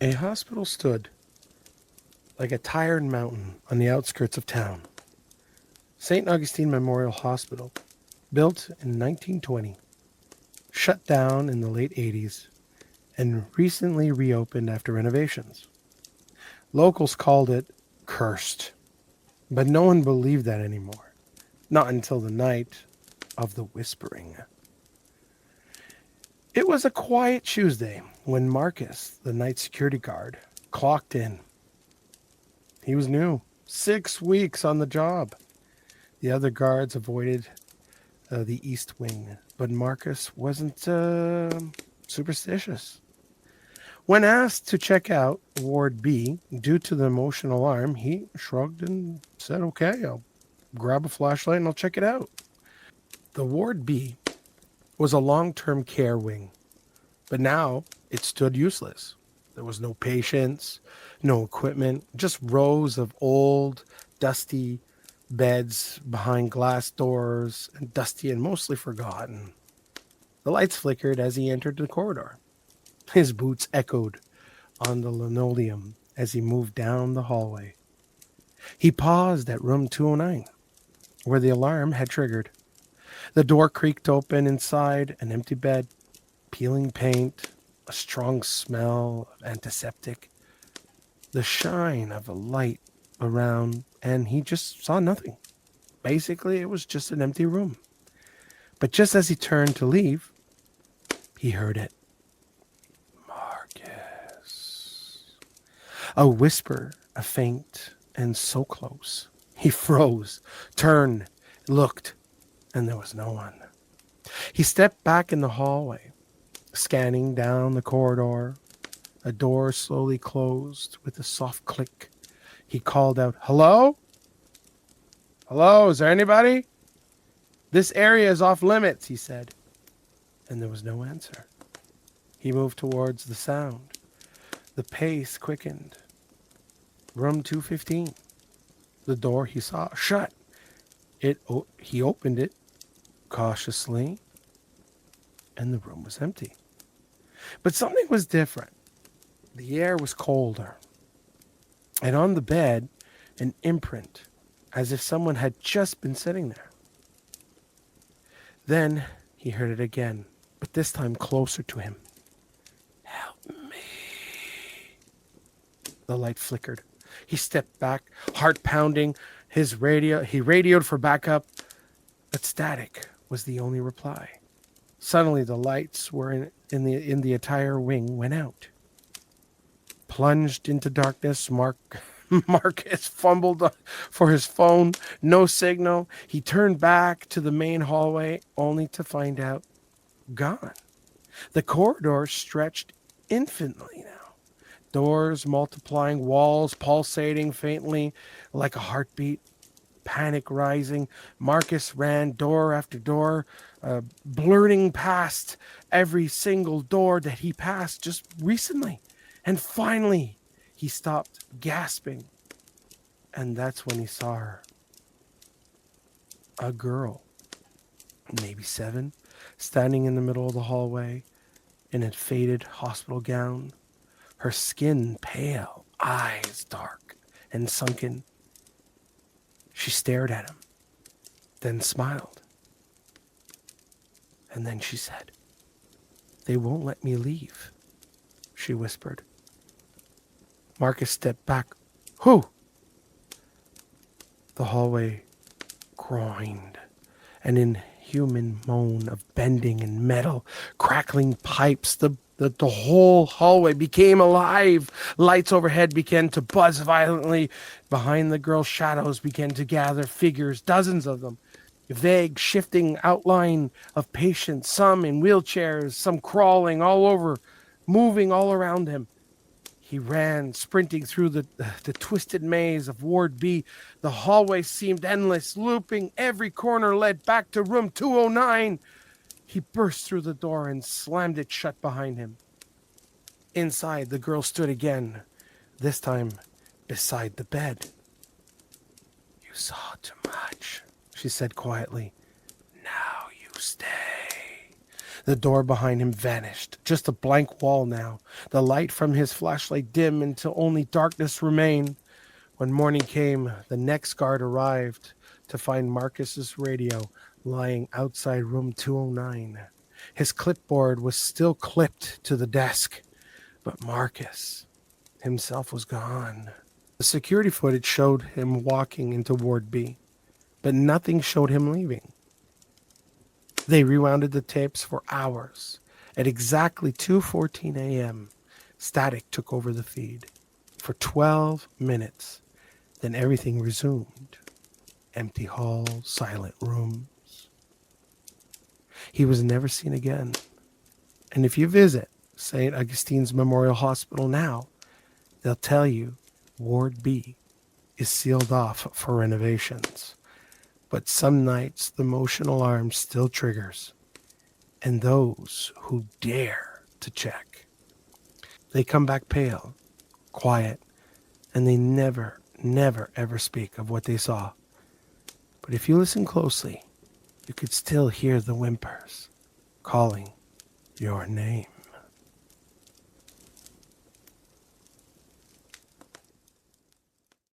A hospital stood like a tired mountain on the outskirts of town. St. Augustine Memorial Hospital, built in 1920, shut down in the late 80s, and recently reopened after renovations. Locals called it cursed, but no one believed that anymore. Not until the night of the whispering. It was a quiet Tuesday when Marcus, the night security guard, clocked in. He was new, 6 weeks on the job. The other guards avoided the east wing, but Marcus wasn't superstitious. When asked to check out Ward B due to the emotional alarm, he shrugged and said, "Okay, I'll grab a flashlight and I'll check it out." The Ward B was a long-term care wing, but now it stood useless. There was no patients, no equipment, just rows of old, dusty beds behind glass doors, and dusty and mostly forgotten. The lights flickered as he entered the corridor. His boots echoed on the linoleum as he moved down the hallway. He paused at room 209, where the alarm had triggered. The door creaked open. Inside, an empty bed, peeling paint, a strong smell of antiseptic, the shine of a light around, and he just saw nothing. Basically, it was just an empty room. But just as he turned to leave, he heard it. Marcus. A whisper, a faint, and so close. He froze, turned, looked, and there was no one. He stepped back in the hallway, scanning down the corridor. A door slowly closed with a soft click. He called out, "Hello? Hello, is there anybody? This area is off limits," he said. And there was no answer. He moved towards the sound. The pace quickened. Room 215. The door he saw shut. He opened it cautiously, and the room was empty. But something was different. The air was colder, and on the bed, an imprint, as if someone had just been sitting there. Then he heard it again, but this time closer to him. "Help me." The light flickered. He stepped back, heart pounding. He radioed for backup, but static was the only reply. Suddenly, the lights were in the entire wing went out. Plunged into darkness, Marcus fumbled for his phone. No signal. He turned back to the main hallway, only to find out gone. The corridor stretched infinitely now. Doors multiplying, walls pulsating faintly like a heartbeat. Panic rising. Marcus ran door after door, blurting past every single door that he passed just recently. And finally, he stopped, gasping. And that's when he saw her. A girl, maybe 7, standing in the middle of the hallway in a faded hospital gown. Her skin pale, eyes dark and sunken. She stared at him, then smiled. And then she said, "They won't let me leave," she whispered. Marcus stepped back. "Who?" The hallway groaned, an inhuman moan of bending and metal, crackling pipes. The whole hallway became alive. Lights overhead began to buzz violently. Behind the girl's shadows began to gather figures, dozens of them. Vague, shifting outline of patients, some in wheelchairs, some crawling all over, moving all around him. He ran, sprinting through the twisted maze of Ward B. The hallway seemed endless, looping. Every corner led back to room 209. He burst through the door and slammed it shut behind him. Inside, the girl stood again, this time beside the bed. "You saw too much," she said quietly. "Now you stay." The door behind him vanished, just a blank wall now. The light from his flashlight dim until only darkness remained. When morning came, the next guard arrived to find Marcus's radio lying outside room 209. His clipboard was still clipped to the desk, but Marcus himself was gone. The security footage showed him walking into Ward B, but nothing showed him leaving. They rewounded the tapes for hours. At exactly 2:14 a.m., static took over the feed. For 12 minutes, then everything resumed. Empty halls, silent rooms. He was never seen again. And if you visit St. Augustine's Memorial Hospital now, they'll tell you Ward B is sealed off for renovations. But some nights the motion alarm still triggers. And those who dare to check, they come back pale, quiet, and they never, ever speak of what they saw. But if you listen closely, you could still hear the whimpers calling your name.